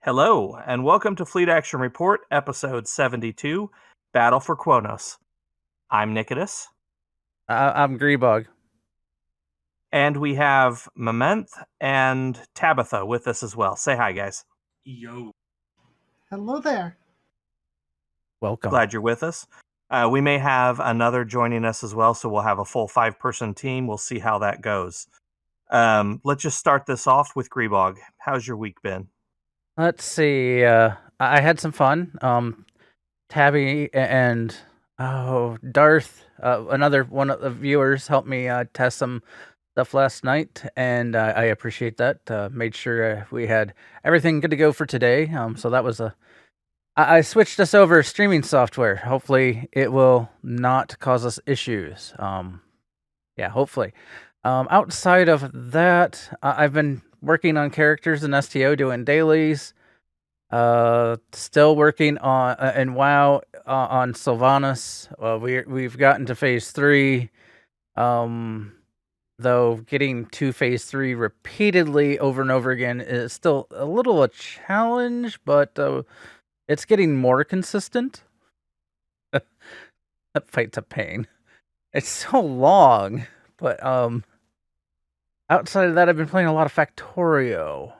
Hello, and welcome to Fleet Action Report, Episode 72, Battle for Qo'nos. I'm Nikodas, I'm Grebog. and we have Mamenth and Tabitha with us as well. Say hi, guys. Yo. Hello there. Welcome. Glad you're with us. We may have another joining us as well, so we'll have a full 5-person team. We'll see how that goes. Let's just start this off with Grebog. How's your week been? Let's see. I had some fun. Tabby and Darth, another one of the viewers, helped me test some stuff last night, and I appreciate that. Made sure we had everything good to go for today. So that was I switched us over streaming software. Hopefully, it will not cause us issues. Yeah, hopefully. Outside of that, I've been working on characters in STO, doing dailies. Still working on in WoW on Sylvanas. We've gotten to phase 3. Though getting to phase 3 repeatedly over and over again is still a little a challenge, but it's getting more consistent. That fight's a pain. It's so long, but outside of that, I've been playing a lot of Factorio.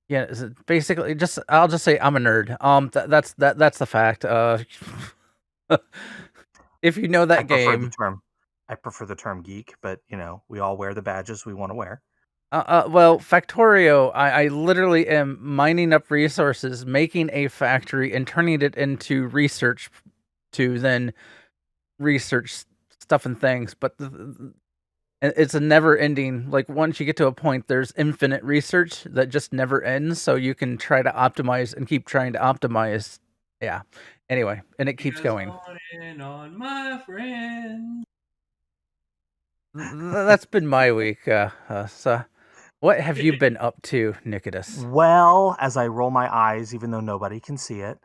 Yeah, basically I'll just say I'm a nerd. That's the fact. If you know that game, I prefer the term geek, but we all wear the badges we want to wear. Well, Factorio, I literally am mining up resources, making a factory, and turning it into research to then research stuff and things. But it's a never-ending. Like once you get to a point, there's infinite research that just never ends. So you can try to optimize and keep trying to optimize. Yeah. Anyway, and it keeps going. On and on, my friend. That's been my week. So, what have you been up to, Nikodas? Well, as I roll my eyes, even though nobody can see it,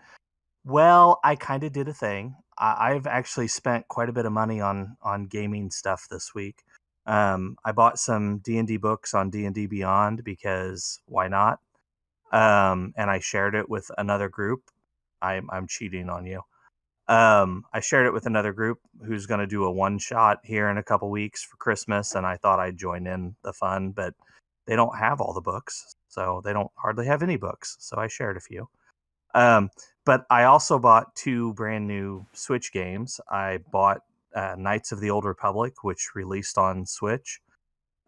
well, I kind of did a thing. I've actually spent quite a bit of money on gaming stuff this week. I bought some D&D books on D&D Beyond because why not? And I shared it with another group. I'm cheating on you. I shared it with another group who's going to do a one-shot here in a couple weeks for Christmas, and I thought I'd join in the fun, but they don't have all the books, so they don't hardly have any books, so I shared a few. But I also bought 2 brand new Switch games. I bought Knights of the Old Republic, which released on Switch,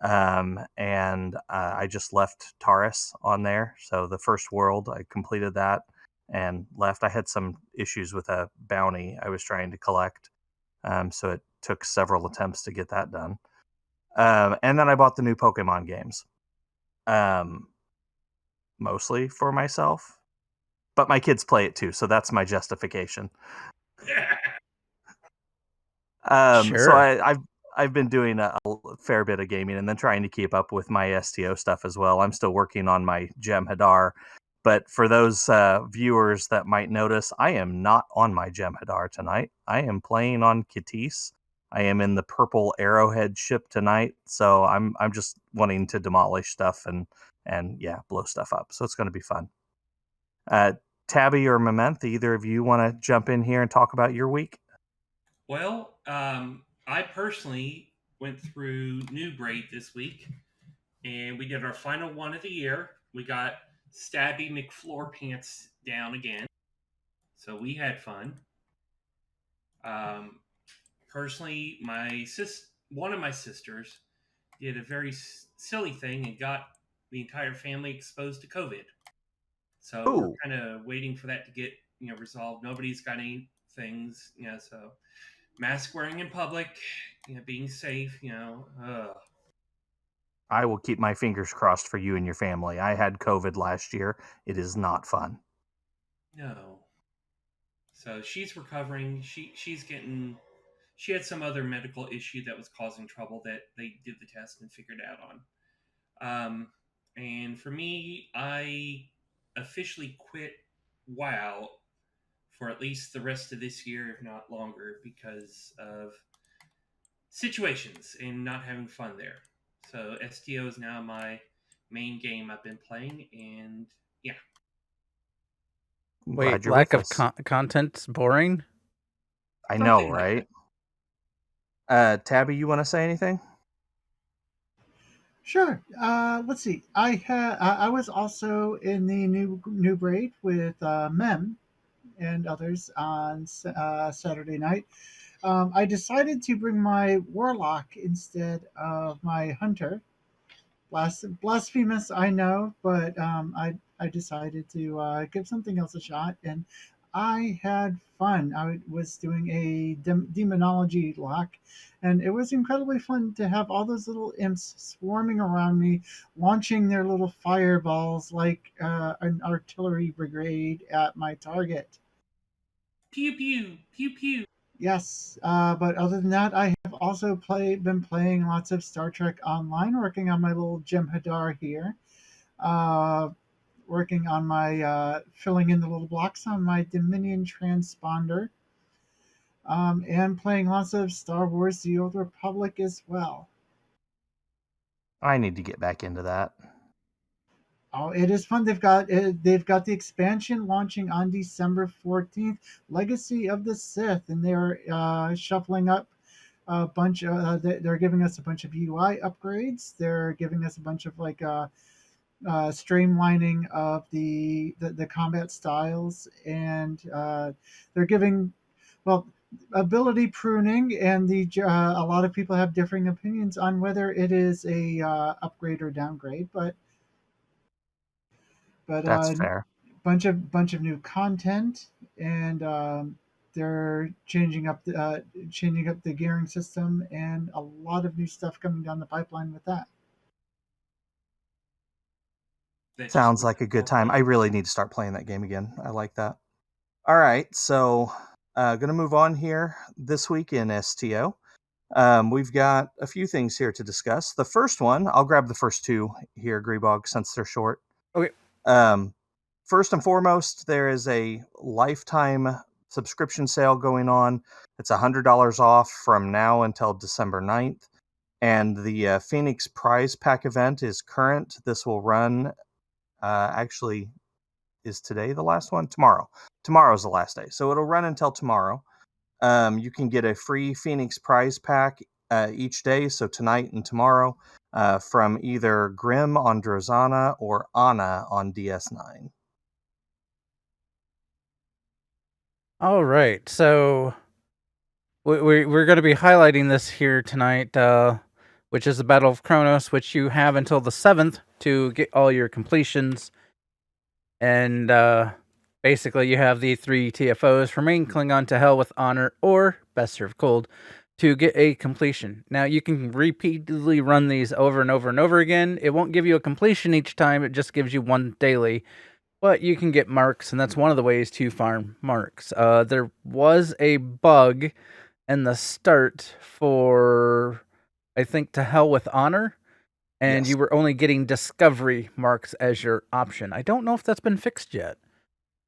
and I just left Taurus on there. So the first world, I completed that and left. I had some issues with a bounty I was trying to collect, so it took several attempts to get that done. And then I bought the new Pokemon games, mostly for myself. But my kids play it too, so that's my justification. Sure. So I've been doing a fair bit of gaming and then trying to keep up with my STO stuff as well. I'm still working on my Jem'Hadar, but for those viewers that might notice, I am not on my Jem'Hadar tonight. I am playing on Kittis. I am in the purple Arrowhead ship tonight, so I'm just wanting to demolish stuff and yeah, blow stuff up. So it's going to be fun. Tabby or Mamenth, either of you want to jump in here and talk about your week? Well, I personally went through New Braid this week, and we did our final one of the year. We got Stabby McFloor Pants down again, so we had fun. Personally, one of my sisters did a very silly thing and got the entire family exposed to COVID. So we're kind of waiting for that to get resolved. Nobody's got any things, so mask wearing in public, being safe, I will keep my fingers crossed for you and your family. I had COVID last year. It is not fun. No. So she's recovering. She had some other medical issue that was causing trouble that they did the test and figured out on. And for me, I officially quit WoW for at least the rest of this year, if not longer, because of situations and not having fun there. So STO is now my main game I've been playing, and Yeah. I'm Wait, glad you're lack with of us. content's boring? I know, Something like right? Tabby, you want to say anything? Sure. Let's see. I was also in the new braid with Mem and others on Saturday night. I decided to bring my warlock instead of my hunter. Blasphemous, I know, but I decided to give something else a shot, and I had fun. I was doing a demonology lock, and it was incredibly fun to have all those little imps swarming around me, launching their little fireballs like an artillery brigade at my target. pew pew pew pew. Yes, but other than that, I have also been playing lots of Star Trek Online, working on my little Jem'Hadar here, uh, working on my filling in the little blocks on my Dominion transponder, and playing lots of Star Wars: The Old Republic as well. I need to get back into that. Oh, it is fun. They've got the expansion launching on December 14th, Legacy of the Sith, and they're shuffling up a bunch. They're giving us a bunch of UI upgrades. They're giving us a bunch of streamlining of the combat styles, and they're giving well ability pruning, and a lot of people have differing opinions on whether it is a upgrade or downgrade, but That's fair. bunch of new content, and they're changing up the gearing system, and a lot of new stuff coming down the pipeline with that. That just Sounds looks like a good more time. fun. I really need to start playing that game again. I like that. All right, so going to move on here this week in STO. We've got a few things here to discuss. The first one, I'll grab the first two here, Grebog, since they're short. Okay. First and foremost, there is a lifetime subscription sale going on. It's $100 off from now until December 9th. And the Phoenix Prize Pack event is current. This will run, actually, is today the last one? Tomorrow. Tomorrow's the last day. So it'll run until tomorrow. You can get a free Phoenix Prize Pack each day, so tonight and tomorrow, from either Grim on Drozana or Anna on DS9. All right. So we're going to be highlighting this here tonight, which is the Battle of Qo'nos, which you have until the 7th to get all your completions. And basically, you have the 3 TFOs from Main Klingon to Hell with Honor or Best Served Cold to get a completion. Now, you can repeatedly run these over and over and over again. It won't give you a completion each time, it just gives you one daily. But you can get marks, and that's one of the ways to farm marks. There was a bug in the start for, I think, To Hell with Honor, and Yes. you were only getting discovery marks as your option. I don't know if that's been fixed yet.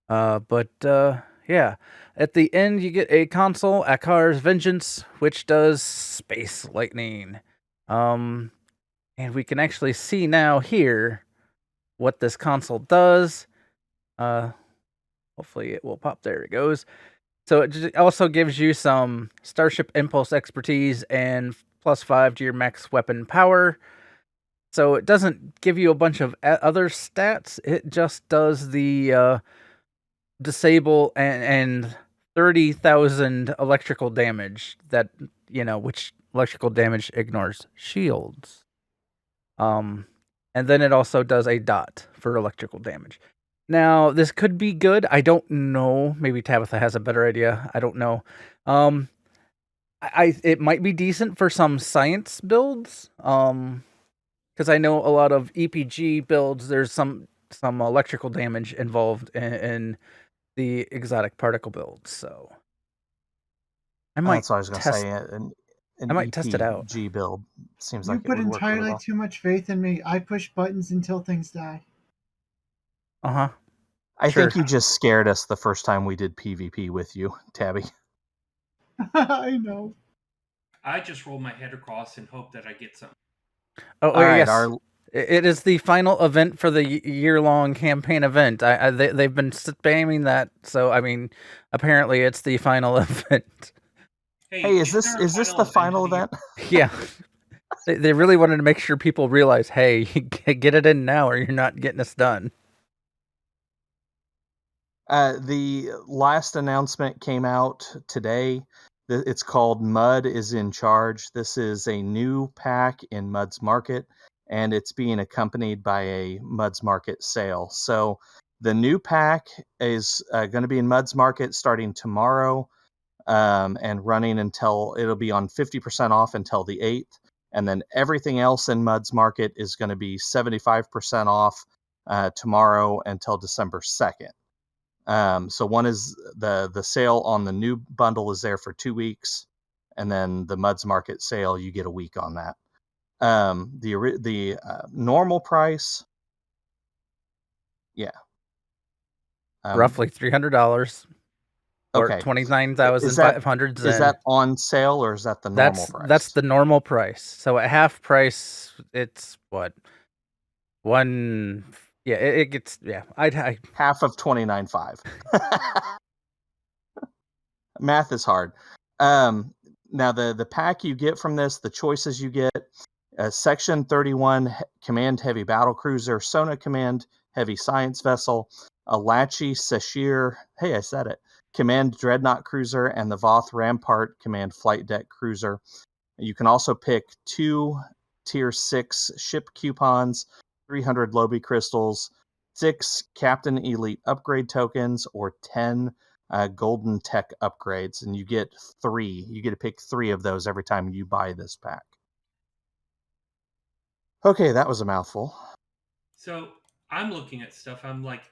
But yeah. At the end, you get a console, Akar's Vengeance, which does Space Lightning. And we can actually see now here what this console does. Hopefully it will pop. There it goes. So it also gives you some Starship Impulse expertise and +5 to your max weapon power. So it doesn't give you a bunch of other stats. It just does the disable and 30,000 electrical damage that, which electrical damage ignores shields. And then it also does a dot for electrical damage. Now, this could be good. I don't know. Maybe Tabitha has a better idea. I don't know. It might be decent for some science builds. Because I know a lot of EPG builds, there's some electrical damage involved in the exotic particle builds. So I might That's what I was going to test. say. An I might test it out. EPG build seems You like it put would work really entirely well. too much faith in me. I push buttons until things die. Uh-huh. I Sure. think you just scared us the first time we did PvP with you, Tabby. I know. I just roll my head across and hope that I get something. Oh, All right, yes. our It is the final event for the year-long campaign event. They've been spamming that, so I mean, apparently it's the final event. Hey, is there a this the final of the year? event? Yeah, they really wanted to make sure people realize, hey, get it in now, or you're not getting us done. The last announcement came out today. It's called Mud is in Charge. This is a new pack in Mud's Market, and it's being accompanied by a Mud's Market sale. So the new pack is going to be in Mud's Market starting tomorrow and running until it'll be on 50% off until the 8th. And then everything else in Mud's Market is going to be 75% off tomorrow until December 2nd. So one is the sale on the new bundle is there for 2 weeks, and then the Mud's Market sale, you get a week on that. The normal price, yeah, Roughly $300 or okay. 29,500. Is that on sale or is that the normal price? That's the normal price. So at half price, it's what one. Yeah, it gets I half of 29.5. Math is hard. Now the pack you get from this, the choices you get: Section 31 Command Heavy Battle Cruiser, Sona Command Heavy Science Vessel, Alachi Sashir. Hey, I said it. Command Dreadnought Cruiser, and the Voth Rampart Command Flight Deck Cruiser. You can also pick 2 Tier 6 ship coupons, 300 Lobby crystals, 6 Captain Elite upgrade tokens, or 10 golden tech upgrades, and you get 3. You get to pick 3 of those every time you buy this pack. Okay, that was a mouthful. So I'm looking at stuff. I'm like,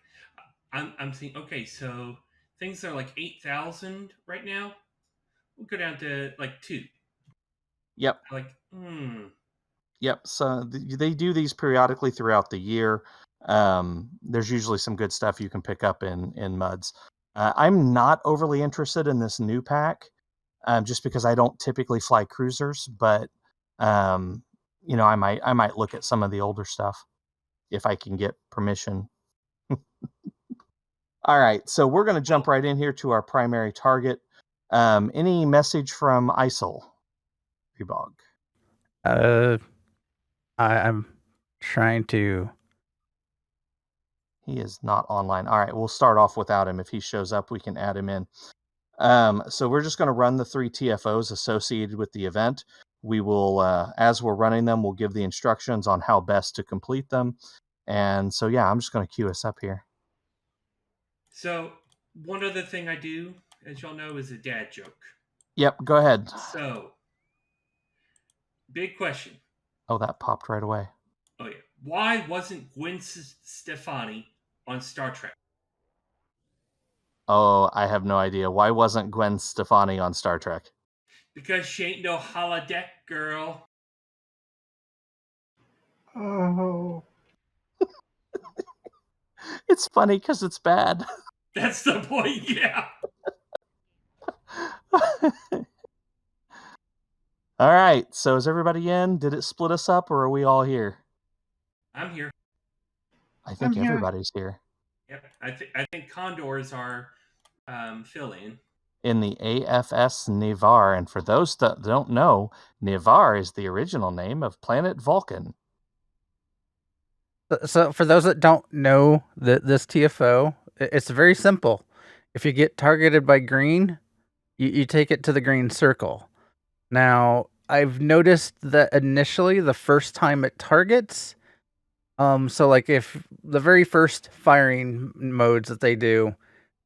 I'm thinking, okay, so things are like 8,000 right now. We'll go down to like 2. Yep. Like, Yep. So they do these periodically throughout the year. There's usually some good stuff you can pick up in Muds. I'm not overly interested in this new pack, just because I don't typically fly cruisers. But I might look at some of the older stuff if I can get permission. All right, so we're going to jump right in here to our primary target. Any message from ISIL, Grebog? I'm trying to. He is not online. All right, we'll start off without him. If he shows up, we can add him in. So we're just going to run the 3 TFOs associated with the event. We will, as we're running them, we'll give the instructions on how best to complete them. And so, yeah, I'm just going to queue us up here. So one other thing I do, as y'all know, is a dad joke. Yep, go ahead. So, big question. Oh, that popped right away. Oh, yeah. Why wasn't Gwen Stefani on Star Trek? Oh, I have no idea. Why wasn't Gwen Stefani on Star Trek? Because she ain't no holodeck girl. Oh. It's funny because it's bad. That's the point, yeah. All right, so is everybody in? Did it split us up, or are we all here? I'm here. I think everybody's here. Yep. I think Condors are fill-in. In the AFS Nivar, and for those that don't know, Nivar is the original name of planet Vulcan. So for those that don't know this TFO, it's very simple. If you get targeted by green, you take it to the green circle. Now, I've noticed that initially, the first time it targets, so like if the very first firing modes that they do,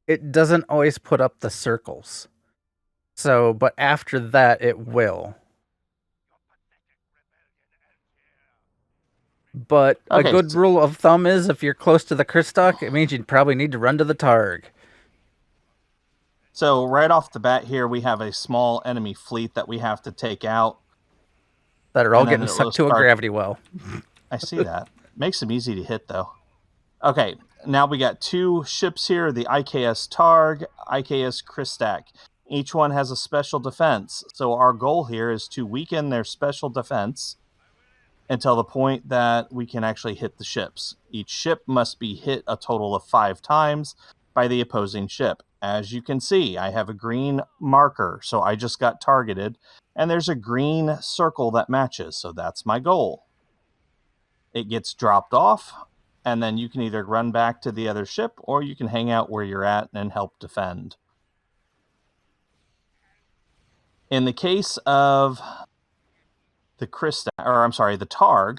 it doesn't always put up the circles. So, but after that, it will. But a good rule of thumb is if you're close to the Kri'stak, it means you'd probably need to run to the Targ. So right off the bat here, we have a small enemy fleet that we have to take out. That are all getting sucked to a gravity well. I see that. Makes them easy to hit, though. Okay, now we got 2 ships here, the IKS Targ, IKS Kri'stak. Each one has a special defense. So our goal here is to weaken their special defense until the point that we can actually hit the ships. Each ship must be hit a total of 5 times by the opposing ship. As you can see, I have a green marker, so I just got targeted, and there's a green circle that matches, so that's my goal. It gets dropped off, and then you can either run back to the other ship, or you can hang out where you're at and help defend. In the case of the Targ,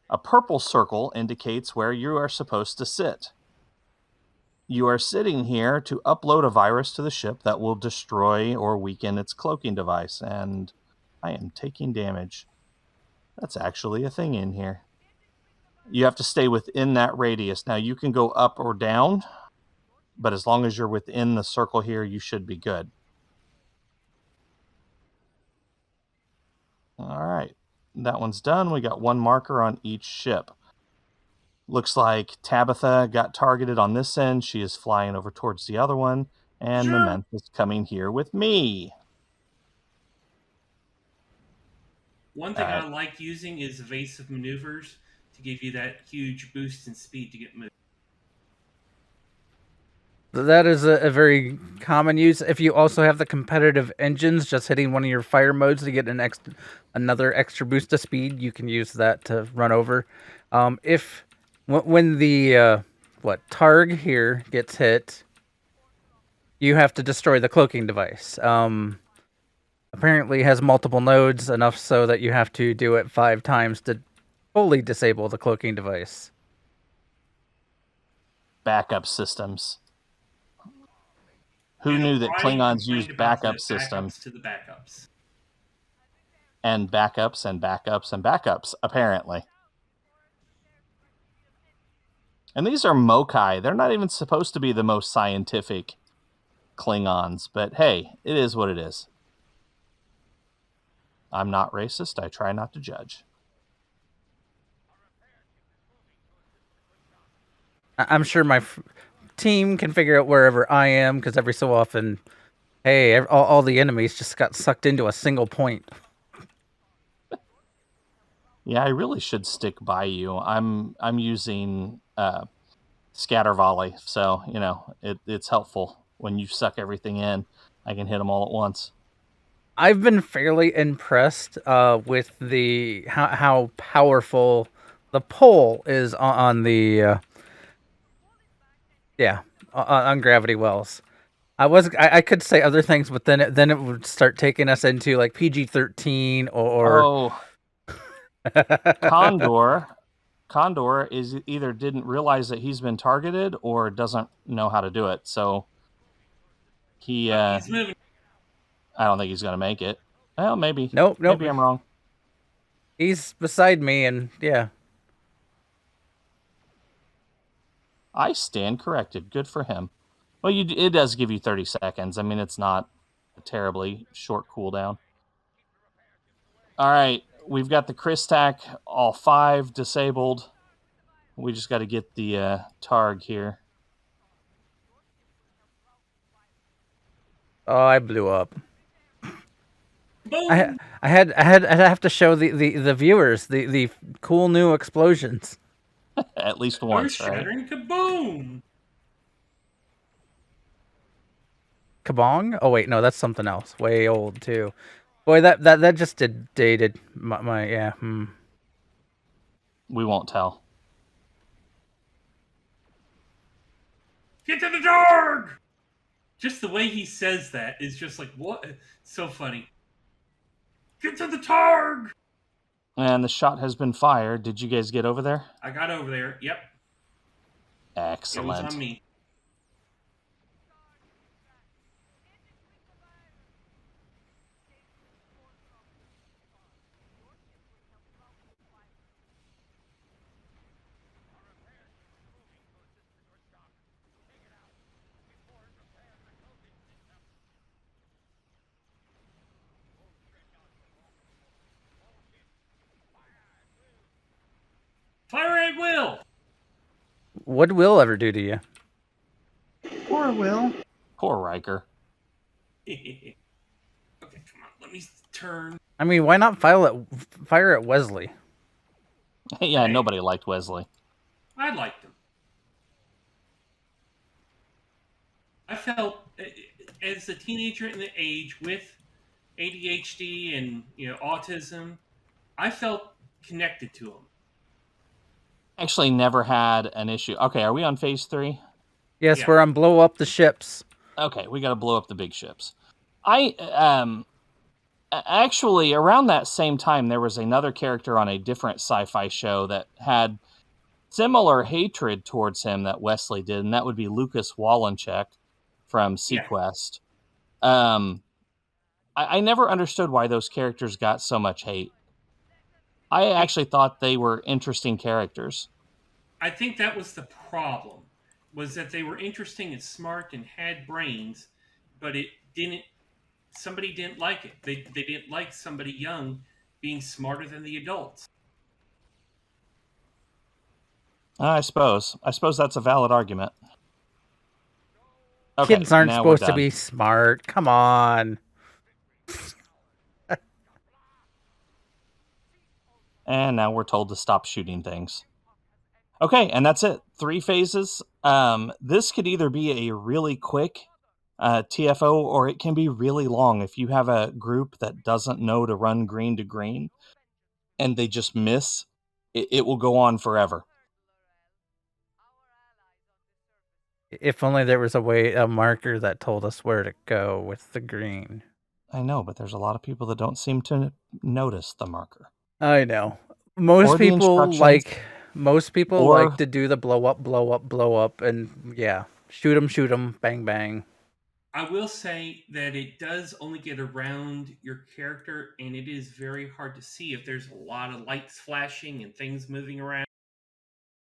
a purple circle indicates where you are supposed to sit. You are sitting here to upload a virus to the ship that will destroy or weaken its cloaking device, and I am taking damage. That's actually a thing in here. You have to stay within that radius. Now, you can go up or down, but as long as you're within the circle here, you should be good. All right. That one's done. We got 1 marker on each ship. Looks like Tabitha got targeted on this end. She is flying over towards the other one. And Memento is coming here with me. One thing I like using is evasive maneuvers to give you that huge boost in speed to get moved. That is a very common use. If you also have the competitive engines, just hitting one of your fire modes to get another extra boost of speed, you can use that to run over. When the Targ here gets hit, you have to destroy the cloaking device. Apparently, it has multiple nodes, enough so that you have to do it 5 times to fully disable the cloaking device. Backup systems. Who knew that Klingons used backup systems? To the backups. And backups and backups and backups, apparently. And these are Mokai. They're not even supposed to be the most scientific Klingons, but hey, it is what it is. I'm not racist. I try not to judge. I'm sure my team can figure out wherever I am, because every so often, hey, all the enemies just got sucked into a single point. Yeah, I really should stick by you. I'm using scatter volley, so it's helpful when you suck everything in. I can hit them all at once. I've been fairly impressed with how powerful the pole is on the on gravity wells. I could say other things, but then it would start taking us into like PG-13 or Condor is either didn't realize that he's been targeted or doesn't know how to do it. So he's moving. I don't think he's going to make it. Well, maybe. Nope. Maybe I'm wrong. He's beside me, and yeah. I stand corrected. Good for him. Well, it does give you 30 seconds. I mean, it's not a terribly short cooldown. All right. We've got the Kri'stak, all 5 disabled. We just got to get the Targ here. Oh, I blew up. I have to show the viewers the cool new explosions. At least once, right? Shattering kaboom! Kabong? Oh wait, no, that's something else. Way old too. Boy, that just dated my yeah. We won't tell. Get to the Targ! Just the way he says that is just like, what? It's so funny. Get to the Targ! And the shot has been fired. Did you guys get over there? I got over there. Yep. Excellent. It was on me. Fire at will! What'd Will ever do to you? Poor Will. Poor Riker. Okay, come on. Let me turn. I mean, why not fire at Wesley? Yeah, Hey. nobody liked Wesley. I liked him. I felt as a teenager in the age with ADHD and autism, I felt connected to him. Actually, never had an issue. Okay, are we on phase 3? Yes, Yeah. we're on blow up the ships. Okay, we got to blow up the big ships. Actually, around that same time, there was another character on a different sci-fi show that had similar hatred towards him that Wesley did, and that would be Lucas Wallencheck from Sequest. I never understood why those characters got so much hate. I actually thought they were interesting characters. I think that was the problem, was that they were interesting and smart and had brains, but somebody didn't like it. They didn't like somebody young being smarter than the adults. I suppose that's a valid argument. Okay, Kids aren't now we're supposed to done. be smart. Come on. And now we're told to stop shooting things. Okay, and that's it. 3 phases. This could either be a really quick TFO, or it can be really long. If you have a group that doesn't know to run green to green, and they just miss, it will go on forever. If only there was a marker that told us where to go with the green. I know, but there's a lot of people that don't seem to notice the marker. I know. Most people like to do the blow up, and yeah, shoot 'em, bang bang. I will say that it does only get around your character, and it is very hard to see if there's a lot of lights flashing and things moving around.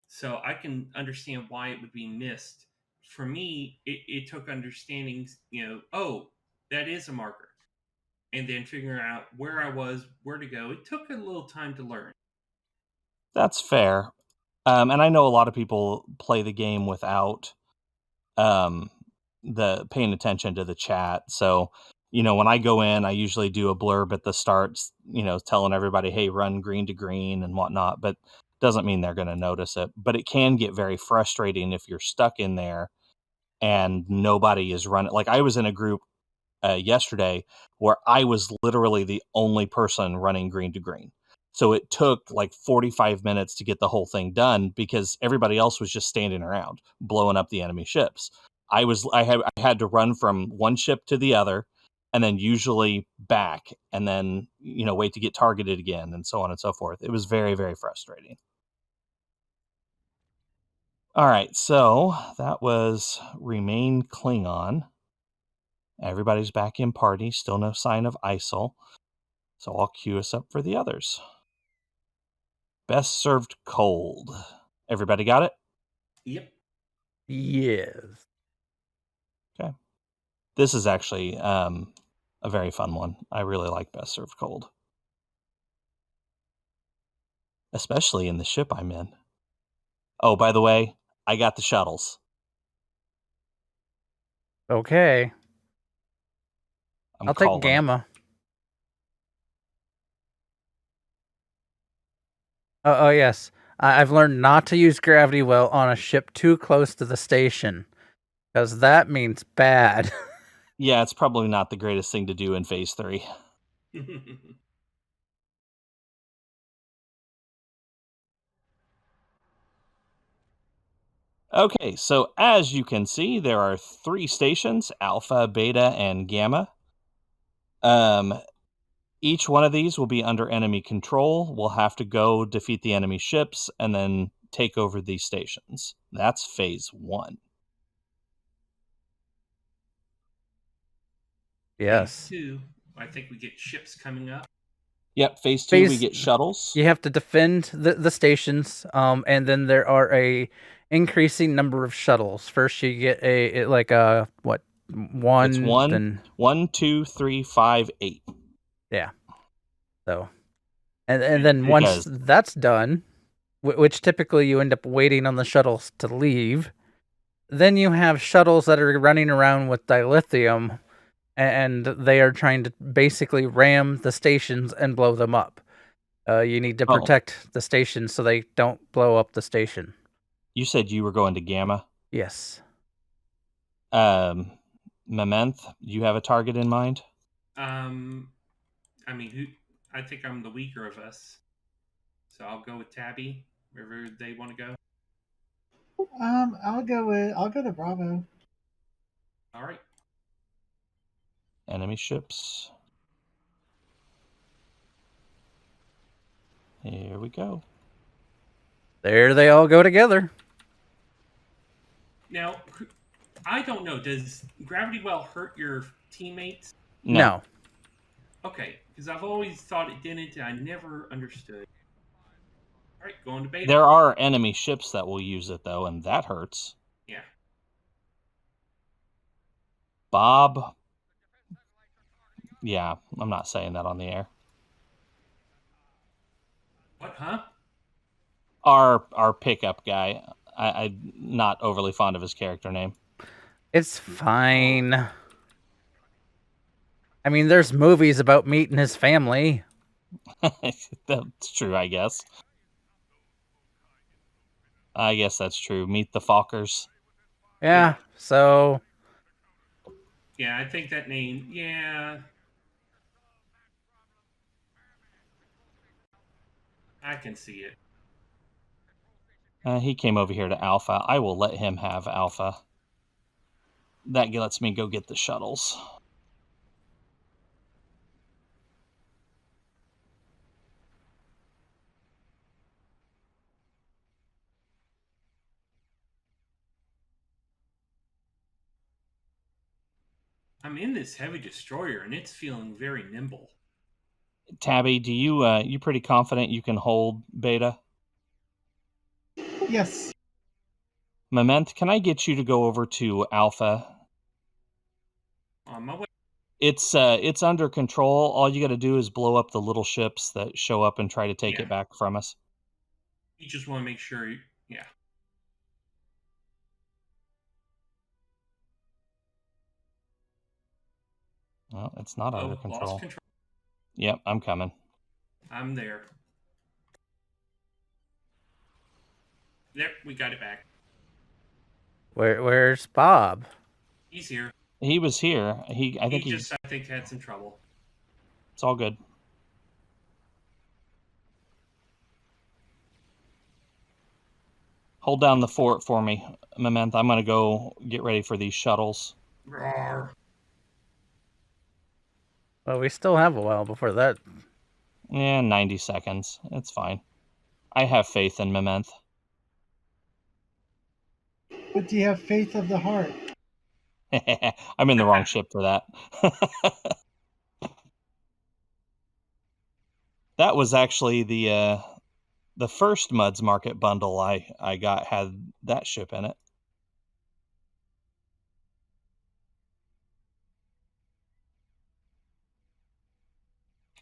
So I can understand why it would be missed. For me, it took understanding, oh, that is a marker. And then figuring out where I was, where to go. It took a little time to learn. That's fair. And I know a lot of people play the game without the paying attention to the chat. So, when I go in, I usually do a blurb at the start, telling everybody, hey, run green to green and whatnot, but doesn't mean they're going to notice it. But it can get very frustrating if you're stuck in there and nobody is running. Like, I was in a group yesterday where I was literally the only person running green to green. So it took like 45 minutes to get the whole thing done because everybody else was just standing around blowing up the enemy ships. I had to run from one ship to the other and then usually back and then, wait to get targeted again and so on and so forth. It was very, very frustrating. All right, so that was Remain Klingon. Everybody's back in party. Still no sign of ISIL. So I'll queue us up for the others. Best served cold. Everybody got it? Yep. Yes. Okay. This is actually a very fun one. I really like best served cold. Especially in the ship I'm in. Oh, by the way, I got the shuttles. Okay. I'll take Gamma. Oh yes. I've learned not to use gravity well on a ship too close to the station, because that means bad. Yeah, it's probably not the greatest thing to do in Phase 3. Okay, so as you can see, there are 3 stations, Alpha, Beta, and Gamma. Each one of these will be under enemy control. We'll have to go defeat the enemy ships and then take over these stations. That's Phase 1. Yes. Phase 2, I think we get ships coming up. Yep, Phase 2, we get shuttles. You have to defend the stations, and then there are a increasing number of shuttles. First, you get one. It's 1, then 1, 2, 3, 5, 8. Yeah. So, and then once that's done, which typically you end up waiting on the shuttles to leave, then you have shuttles that are running around with dilithium, and they are trying to basically ram the stations and blow them up. You need to Oh. protect the station so they don't blow up the station. You said you were going to Gamma. Yes. Mamenth, you have a target in mind? I mean, I think I'm the weaker of us, so I'll go with Tabby wherever they want to go. I'll go to Bravo. All right. Enemy ships. Here we go. There they all go together. Now, I don't know. Does gravity well hurt your teammates? No. Okay, because I've always thought it didn't, and I never understood. All right, going to beta. There are enemy ships that will use it, though, and that hurts. Yeah. Bob. Yeah, I'm not saying that on the air. What, huh? Our pickup guy. I'm not overly fond of his character name. It's fine. I mean, there's movies about meeting his family. That's true, I guess. I guess that's true. Meet the Fockers. Yeah, so... Yeah, I think that name, yeah. I can see it. He came over here to Alpha. I will let him have Alpha. That lets me go get the shuttles. I'm in this heavy destroyer, and it's feeling very nimble. Tabby, do you pretty confident you can hold Beta? Yes. Mament, can I get you to go over to Alpha? On my way. It's under control. All you got to do is blow up the little ships that show up and try to take it back from us. You just want to make sure, yeah. Well, it's not under control. Lost control. Yep, I'm coming. I'm there. There, we got it back. Where's Bob? He's here. He was here. I think he had some trouble. It's all good. Hold down the fort for me, Mament. I'm gonna go get ready for these shuttles. Roar. Well, we still have a while before that. Yeah, 90 seconds. It's fine. I have faith in Mament. But do you have faith of the heart? I'm in the wrong ship for that. That was actually the first Muds Market bundle I got had that ship in it.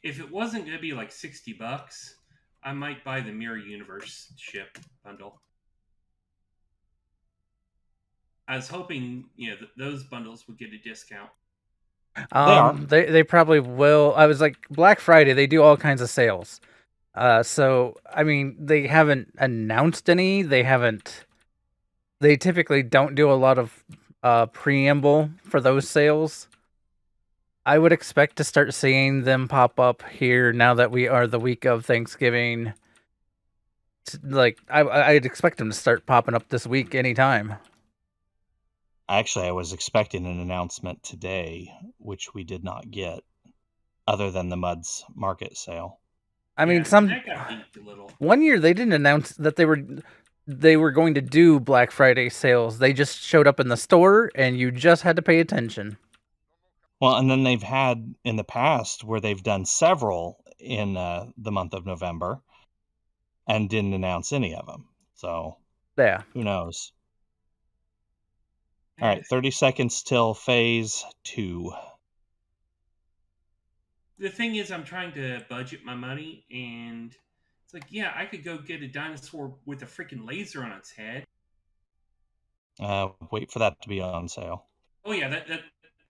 If it wasn't going to be like $60, I might buy the Mirror Universe ship bundle. I was hoping, those bundles would get a discount. They probably will. I was like, Black Friday, they do all kinds of sales. So, I mean, they haven't announced any. They typically don't do a lot of preamble for those sales. I would expect to start seeing them pop up here now that we are the week of Thanksgiving. Like, I'd expect them to start popping up this week anytime. Actually, I was expecting an announcement today, which we did not get, other than the Muds Market sale. I mean, that got leaked a little. One year they didn't announce that they were going to do Black Friday sales. They just showed up in the store, and you just had to pay attention. Well, and then they've had in the past where they've done several in the month of November and didn't announce any of them. So, yeah, who knows? All right, 30 seconds till phase 2. The thing is, I'm trying to budget my money, and it's like, yeah, I could go get a dinosaur with a freaking laser on its head. Wait for that to be on sale. Oh yeah,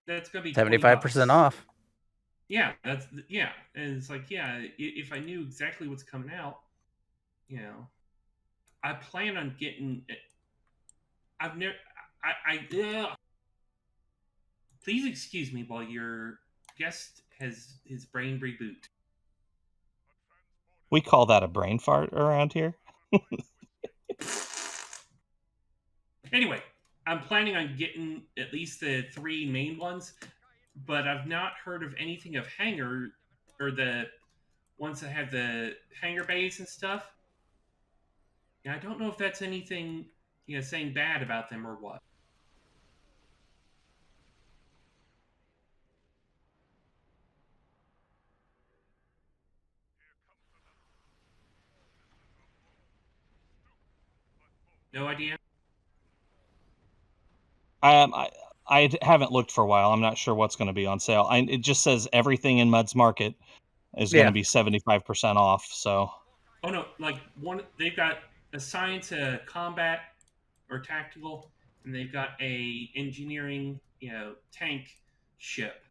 that's gonna be 75% off. Yeah, and it's like, yeah, if I knew exactly what's coming out, I plan on getting. I've never. Ugh. Please excuse me while your guest has his brain reboot. We call that a brain fart around here. Anyway, I'm planning on getting at least the 3 main ones, but I've not heard of anything of hangar or the ones that have the hangar bays and stuff. Yeah, I don't know if that's anything saying bad about them or what. No idea. I haven't looked for a while. I'm not sure what's going to be on sale. It just says everything in Mud's Market is going to be 75% off. So. Oh no, like they've got assigned to combat or tactical, and they've got a engineering, tank ship,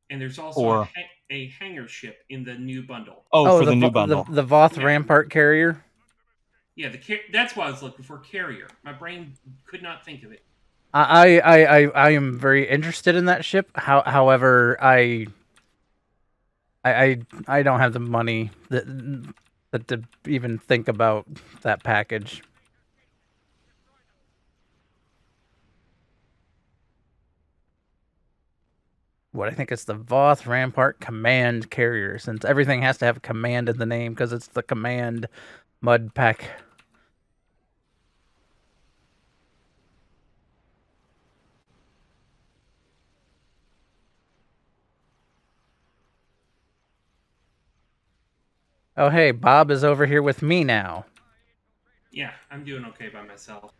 and there's also a hangar ship in the new bundle. Oh, for the new bundle, the Voth Rampart carrier. Yeah, that's what I was looking for. Carrier. My brain could not think of it. I am very interested in that ship. However, I don't have the money that to even think about that package. What I think it's the Voth Rampart Command Carrier, since everything has to have a command in the name because it's the command mud pack. Oh, hey, Bob is over here with me now. Yeah, I'm doing okay by myself.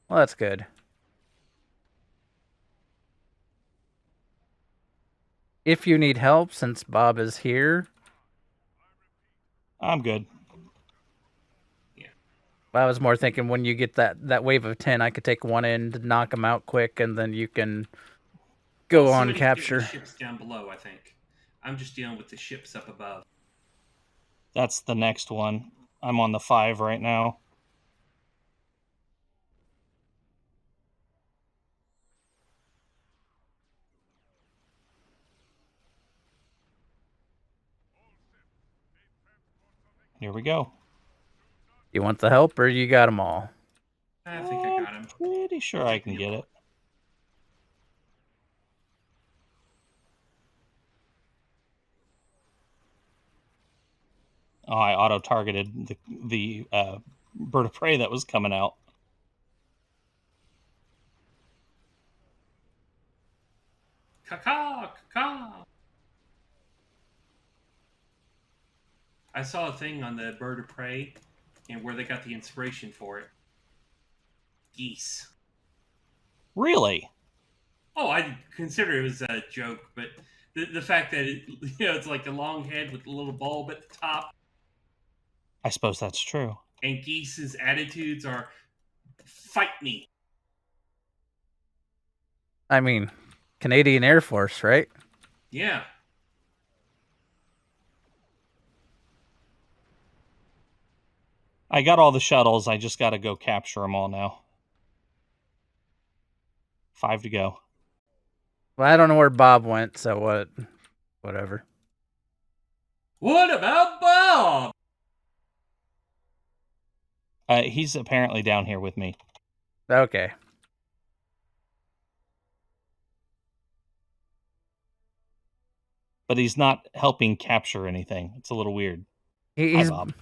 Well, that's good. If you need help, since Bob is here, I'm good. Yeah. I was more thinking when you get that wave of 10, I could take one end, knock them out quick, and then you can go on capture. The ships down below, I think. I'm just dealing with the ships up above. That's the next one. I'm on the 5 right now. Here we go. You want the help, or you got them all? I think I got him. Pretty sure I can get it. Oh, I auto-targeted the bird of prey that was coming out. Caw. I saw a thing on the bird of prey and where they got the inspiration for it. Geese. Really? Oh, I consider it was a joke, but the fact that it's like a long head with a little bulb at the top. I suppose that's true. And geese's attitudes are, fight me. I mean, Canadian Air Force, right? Yeah. I got all the shuttles. I just got to go capture them all now. 5 to go. Well, I don't know where Bob went, so whatever. What about Bob? He's apparently down here with me. Okay. But he's not helping capture anything. It's a little weird. Hi, Bob.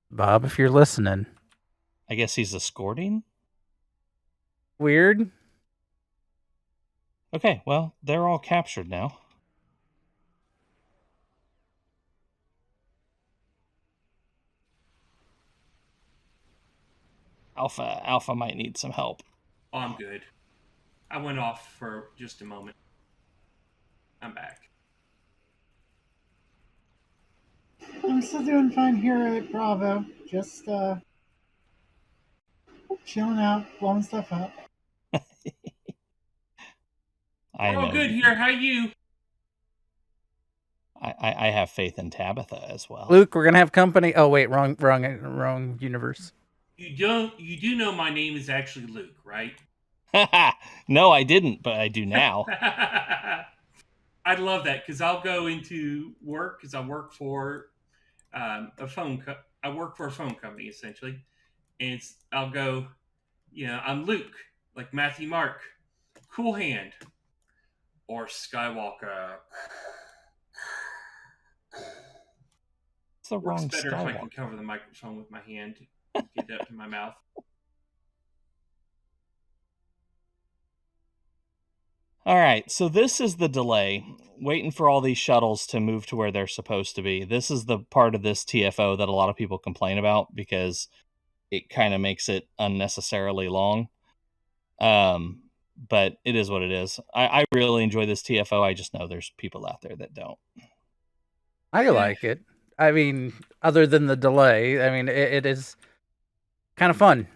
Bob, if you're listening. I guess he's escorting? Weird. Okay, well, they're all captured now. Alpha might need some help. Oh, I'm good. I went off for just a moment. I'm back. I'm still doing fine here at Bravo. Just chilling out, blowing stuff up. I We're all know. good here. How you? I have faith in Tabitha as well. Luke, we're gonna have company. Oh wait, wrong universe. You do know my name is actually Luke, right? No, I didn't, but I do now. I love that because I'll go into work because I work for I work for a phone company essentially, and I'll go, I'm Luke, like Matthew Mark, Cool Hand, or Skywalker. It's the Works wrong better if I can Skywalker. cover the microphone with my hand, get it up to my mouth. All right, so this is the delay, waiting for all these shuttles to move to where they're supposed to be. This is the part of this TFO that a lot of people complain about because it kind of makes it unnecessarily long. But it is what it is. I really enjoy this TFO. I just know there's people out there that don't. I like it. I mean, other than the delay, I mean, it is kind of fun.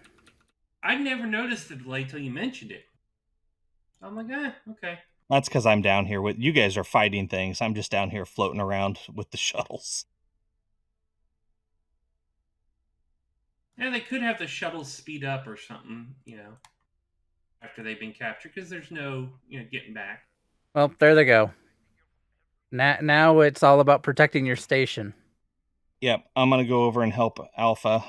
I never noticed the delay till you mentioned it. I'm like, okay. That's because I'm down here with you guys are fighting things. I'm just down here floating around with the shuttles. Yeah, they could have the shuttles speed up or something, after they've been captured, because there's no, getting back. Well, there they go. Now it's all about protecting your station. Yep, I'm gonna go over and help Alpha.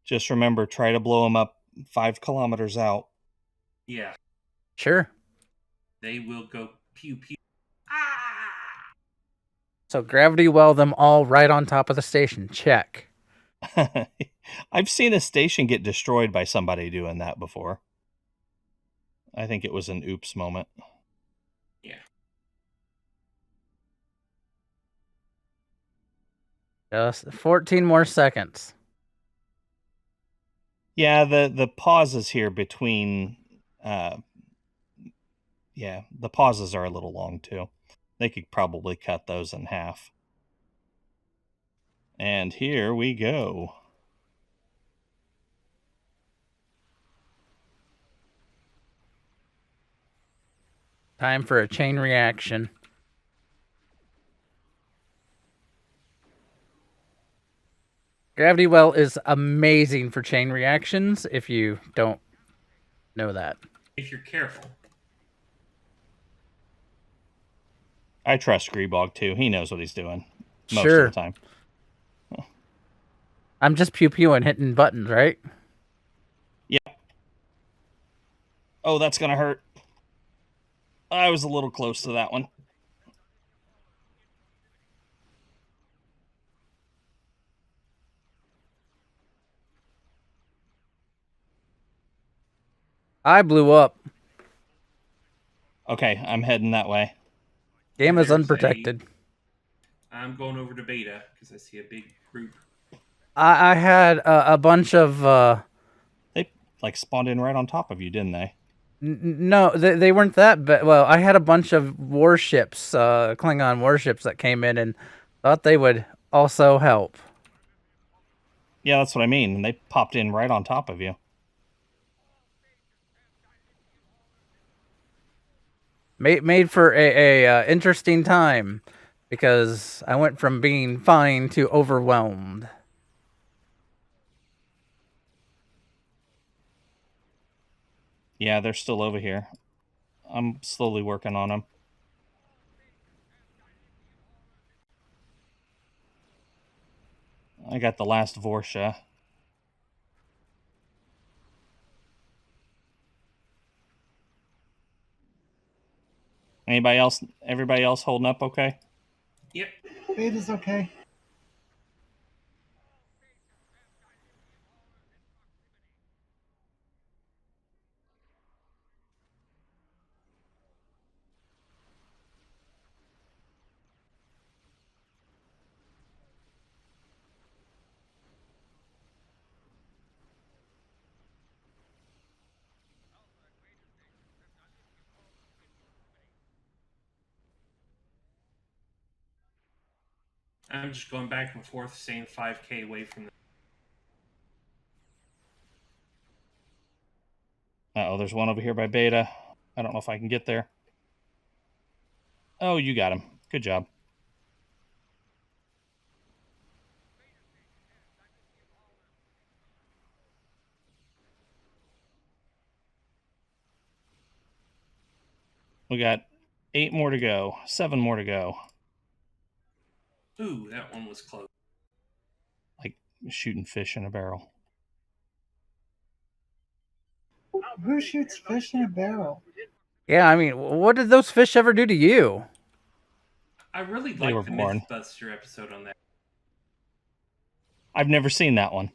Just remember, try to blow them up 5 kilometers out. Yeah. Sure. They will go pew pew. So gravity well them all right on top of the station. Check. I've seen a station get destroyed by somebody doing that before. I think it was an oops moment. Yeah. Just 14 more seconds. Yeah, the pauses here between the pauses are a little long too. They could probably cut those in half. And here we go. Time for a chain reaction. Gravity well is amazing for chain reactions if you don't know that. If you're careful. I trust Grebog too. He knows what he's doing most Sure. of the time. I'm just pew-pewing, hitting buttons, right? Yep. Oh, that's going to hurt. I was a little close to that one. I blew up. Okay, I'm heading that way. Game is unprotected. I'm going over to beta because I see a big group. I had a bunch of... They spawned in right on top of you, didn't they? No, they weren't that bad. Well, I had a bunch of warships, Klingon warships that came in and thought they would also help. Yeah, that's what I mean. And they popped in right on top of you. Made for a interesting time because I went from being fine to overwhelmed. Yeah, they're still over here. I'm slowly working on them. I got the last Vorsha. Everybody else holding up okay? Yep. Beta's okay. I'm just going back and forth saying 5K away from the... Uh-oh, there's one over here by Beta. I don't know if I can get there. Oh, you got him. Good job. We got 8 more to go. 7 more to go. Ooh, that one was close. Like shooting fish in a barrel. Who shoots fish in a barrel? Yeah, I mean, what did those fish ever do to you? I really They were liked the born. Mythbuster episode on that. I've never seen that one.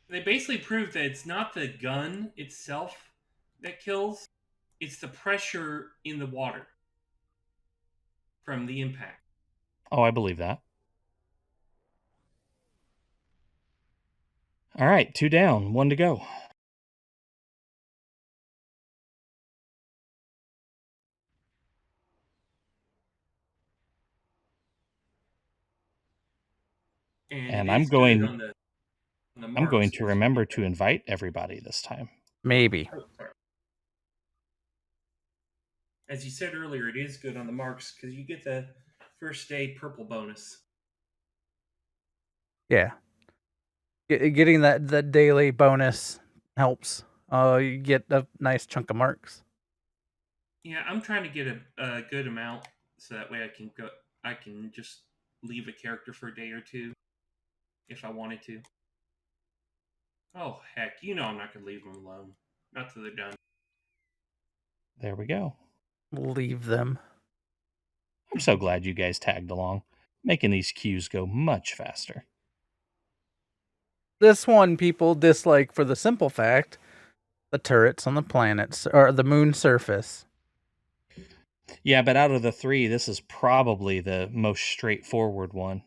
They basically proved that it's not the gun itself that kills, it's the pressure in the water from the impact. Oh, I believe that. All right, 2 down, 1 to go. And it I'm is good going on the I'm going marks. to remember to invite everybody this time. Maybe. Oh, sorry. As you said earlier, it is good on the marks because you get the first aid purple bonus. Yeah. Getting that daily bonus helps. You get a nice chunk of marks. Yeah, I'm trying to get a good amount so that way I can just leave a character for a day or two if I wanted to. Oh heck, you know I'm not gonna leave them alone. Not till they're done. There we go. Leave them. I'm so glad you guys tagged along, making these queues go much faster. This one people dislike for the simple fact the turrets on the planets or the moon surface. Yeah, but out of the 3, this is probably the most straightforward one.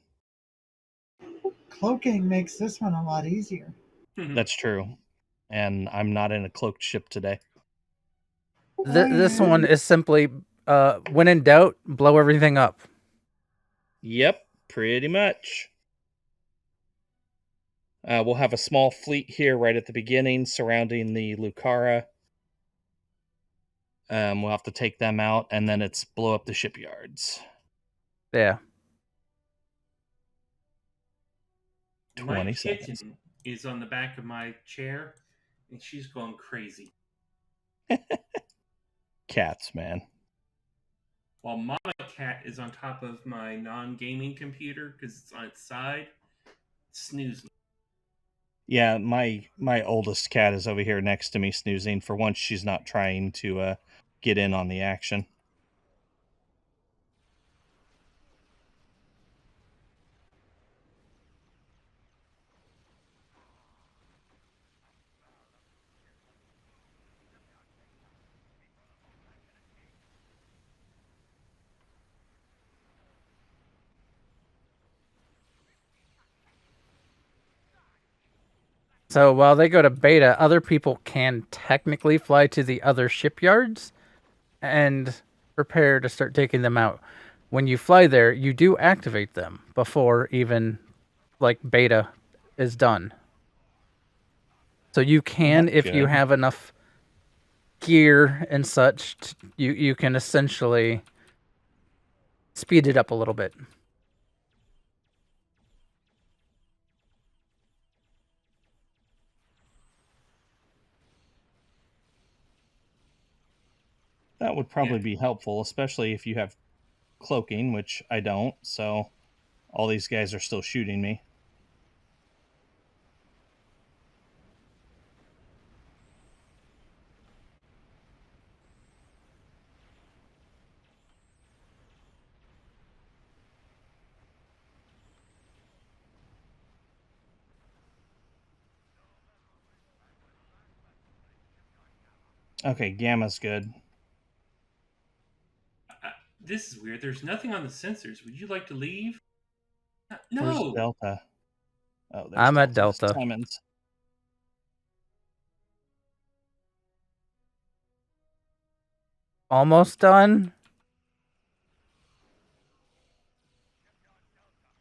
Cloaking makes this one a lot easier. That's true. And I'm not in a cloaked ship today. This one is simply, when in doubt, blow everything up. Yep, pretty much. We'll have a small fleet here right at the beginning surrounding the Lucara. We'll have to take them out, and then it's blow up the shipyards. Yeah. 20 My seconds. kitten is on the back of my chair, and she's going crazy. Cats, man. While Mama Cat is on top of my non-gaming computer because it's on its side, snoozing. Yeah, my oldest cat is over here next to me snoozing. For once, she's not trying to get in on the action. So while they go to beta, other people can technically fly to the other shipyards and prepare to start taking them out. When you fly there, you do activate them before even like beta is done. So you can, That's if you good. have enough gear and such, you can essentially speed it up a little bit. That would probably Yeah. be helpful, especially if you have cloaking, which I don't, so all these guys are still shooting me. Okay, Gamma's good. This is weird. There's nothing on the sensors. Would you like to leave? Where's No. Delta? Oh, there's I'm at Delta. Simons. Almost done.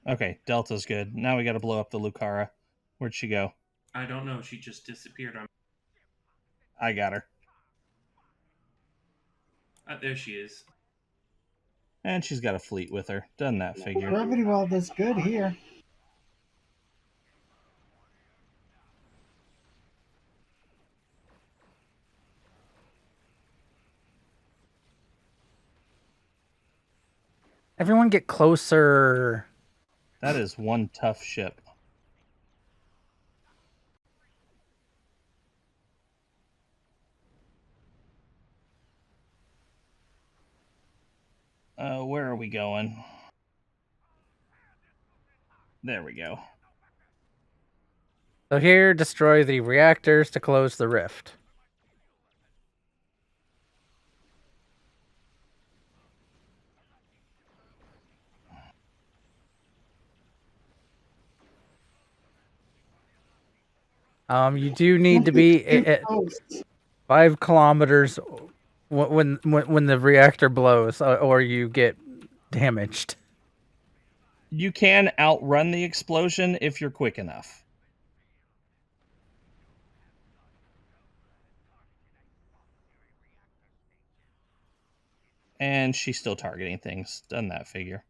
Okay, Delta's good. Now we got to blow up the Lucara. Where'd she go? I don't know. She just disappeared on. I got her. There she is. And she's got a fleet with her. Doesn't that figure? Gravity well does good here. Everyone get closer. That is one tough ship. Where are we going? There we go. So here, destroy the reactors to close the rift. You do need to be at 5 kilometers when the reactor blows, or you get damaged. You can outrun the explosion if you're quick enough. And she's still targeting things. Doesn't that figure?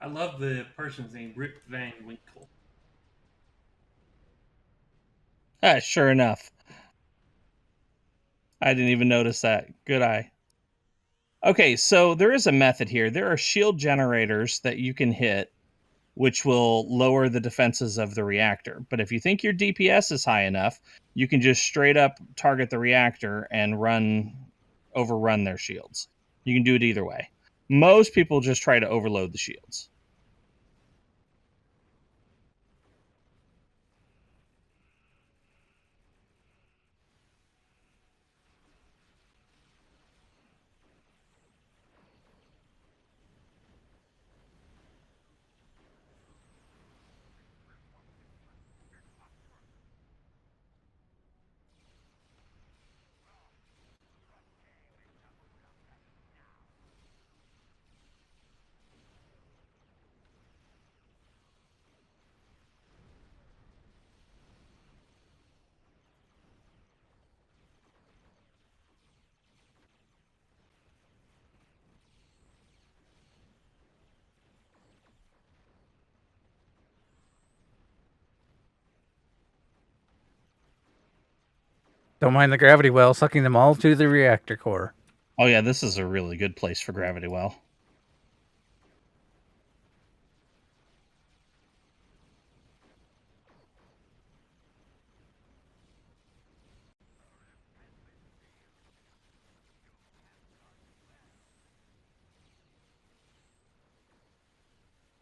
I love the person's name, Rip Van Winkle. Sure enough. I didn't even notice that. Good eye. Okay, so there is a method here. There are shield generators that you can hit, which will lower the defenses of the reactor. But if you think your DPS is high enough, you can just straight up target the reactor and overrun their shields. You can do it either way. Most people just try to overload the shields. Don't mind the gravity well sucking them all to the reactor core. Oh yeah, this is a really good place for gravity well.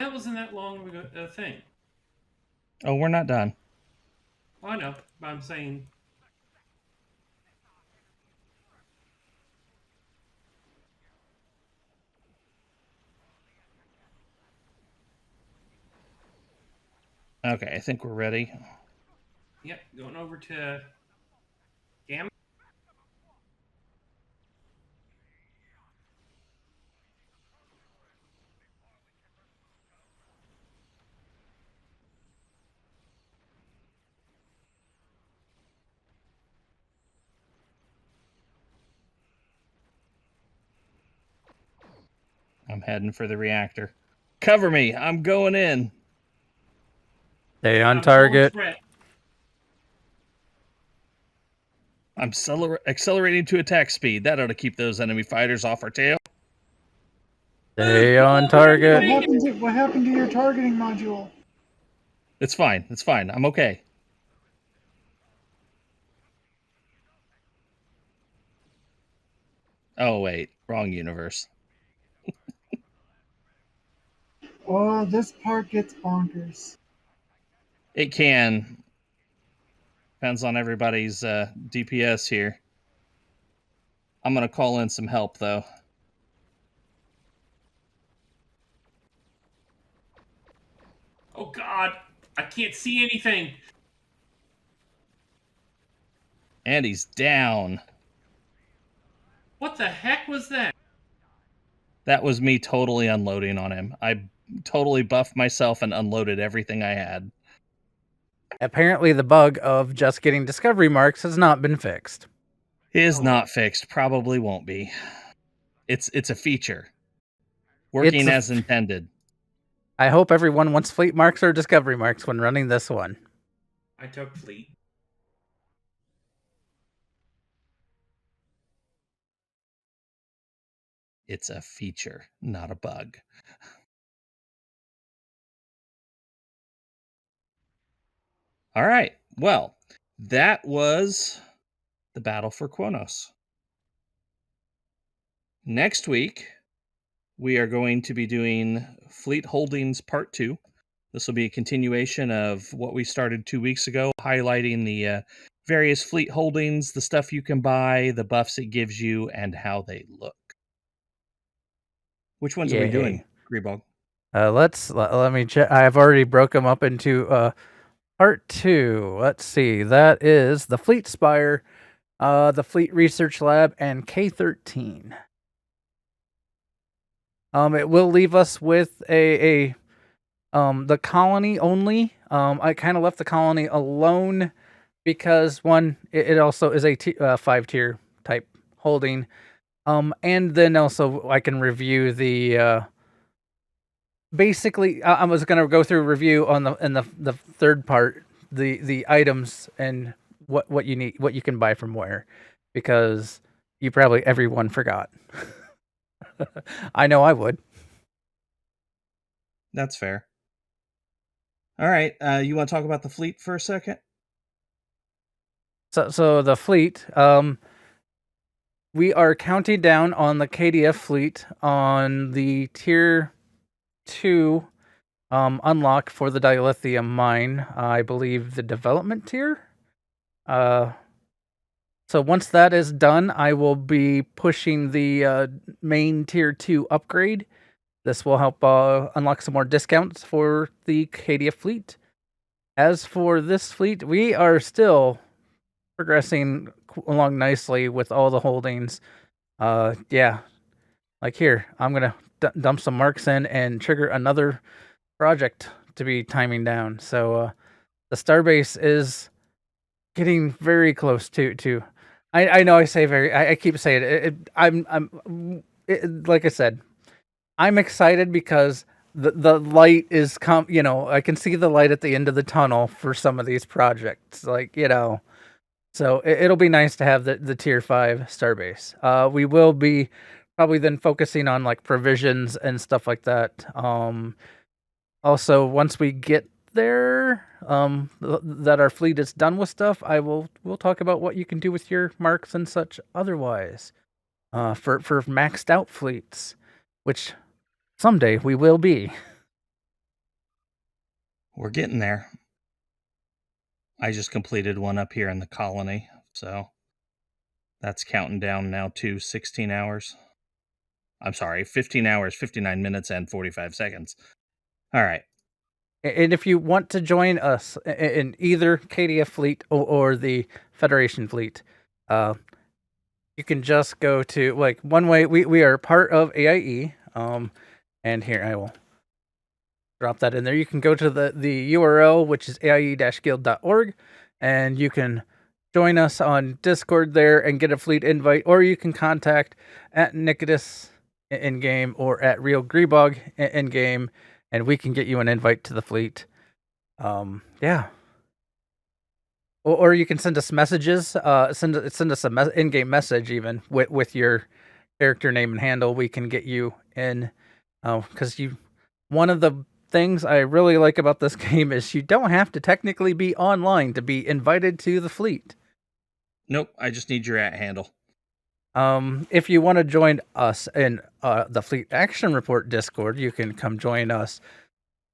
That wasn't that long of a thing. Oh, we're not done. I know, but I'm saying. Okay, I think we're ready. Yep, going over to Gamma. I'm heading for the reactor. Cover me! I'm going in! Stay on target. I'm accelerating to attack speed. That ought to keep those enemy fighters off our tail. Stay on target. What happened to your targeting module? It's fine. It's fine. I'm okay. Oh, wait. Wrong universe. Oh, this part gets bonkers. It can. Depends on everybody's DPS here. I'm going to call in some help, though. Oh, God. I can't see anything. And he's down. What the heck was that? That was me totally unloading on him. I totally buffed myself and unloaded everything I had. Apparently, the bug of just getting discovery marks has not been fixed. Is not fixed. Probably won't be. It's a feature. Working as intended. I hope everyone wants fleet marks or discovery marks when running this one. I took fleet. It's a feature, not a bug. All right. Well, that was the battle for Qo'nos. Next week, we are going to be doing Fleet Holdings Part 2. This will be a continuation of what we started 2 weeks ago, highlighting the various fleet holdings, the stuff you can buy, the buffs it gives you, and how they look. Which ones are we doing, Grebog? Let me check. I've already broke them up into Part 2. Let's see. That is the Fleet Spire, the Fleet Research Lab, and K-13. It will leave us with the colony only. I kind of left the colony alone because one, it also is a 5-tier type holding. And then also I can review the basically I was going to go through a review on the third part, the items and what you need, what you can buy from where, because everyone forgot. I know I would. That's fair. All right, you want to talk about the fleet for a second? So the fleet, we are counting down on the KDF fleet on the tier 2 unlock for the dilithium mine. I believe the development tier. So once that is done, I will be pushing the main tier 2 upgrade. This will help unlock some more discounts for the KDF fleet. As for this fleet, we are still progressing along nicely with all the holdings. Yeah, like here, I'm gonna dump some marks in and trigger another project to be timing down. So the starbase is getting very close to. I know I say I keep saying it. Like I said, I'm excited because the light is I can see the light at the end of the tunnel for some of these projects. So it'll be nice to have the tier 5 starbase. We will be probably then focusing on like provisions and stuff like that. Also, once we get there, that our fleet is done with stuff, we'll talk about what you can do with your marks and such otherwise. For maxed out fleets, which someday we will be. We're getting there. I just completed one up here in the colony, so that's counting down now to 16 hours. I'm sorry, 15 hours, 59 minutes, and 45 seconds. All right. And if you want to join us in either KDF fleet or the Federation fleet, you can just go to, like, one way, we are part of AIE, and here I will drop that in there. You can go to the URL, which is aie-guild.org, and you can join us on Discord there and get a fleet invite, or you can contact at Nikodas in game or at Real Grebog in game, and we can get you an invite to the fleet. Yeah. Or you can send us messages. Send us a in-game message even with your character name and handle. We can get you in. Because one of the things I really like about this game is you don't have to technically be online to be invited to the fleet. Nope, I just need your @ handle. If you want to join us in the Fleet Action Report Discord, you can come join us.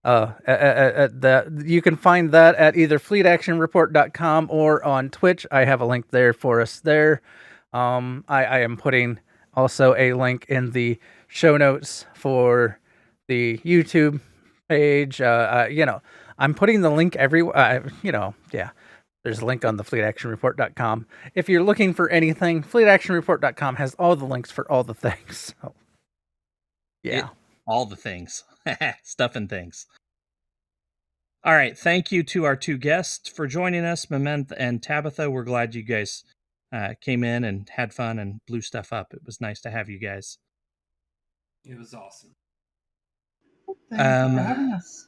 You can find that at either fleetactionreport.com or on Twitch. I have a link there for us there. I am putting also a link in the show notes for the YouTube page. I'm putting the link everywhere. Yeah. There's a link on the fleetactionreport.com. If you're looking for anything, fleetactionreport.com has all the links for all the things. So. Yeah. All the things. Stuff and things. All right. Thank you to our two guests for joining us, Mament and Tabitha. We're glad you guys came in and had fun and blew stuff up. It was nice to have you guys. It was awesome. Thank you for having us.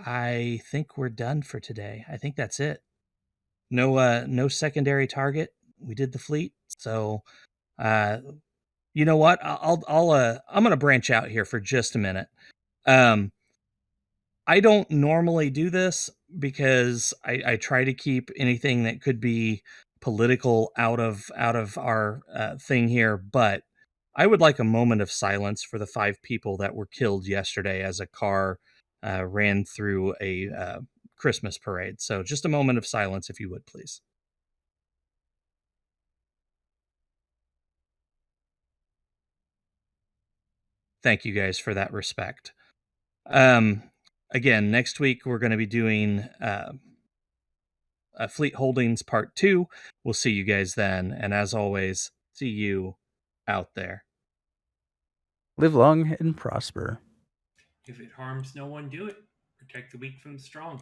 I think we're done for today. I think that's it. No secondary target. We did the fleet. So, you know what? I'm going to branch out here for just a minute. I don't normally do this because I try to keep anything that could be political out of our thing here, but I would like a moment of silence for the 5 people that were killed yesterday as a car ran through a Christmas parade. So just a moment of silence, if you would, please. Thank you guys for that respect. Again, next week we're going to be doing Fleet Holdings Part 2. We'll see you guys then. And as always, see you out there. Live long and prosper. If it harms no one, do it. Protect the weak from the strong.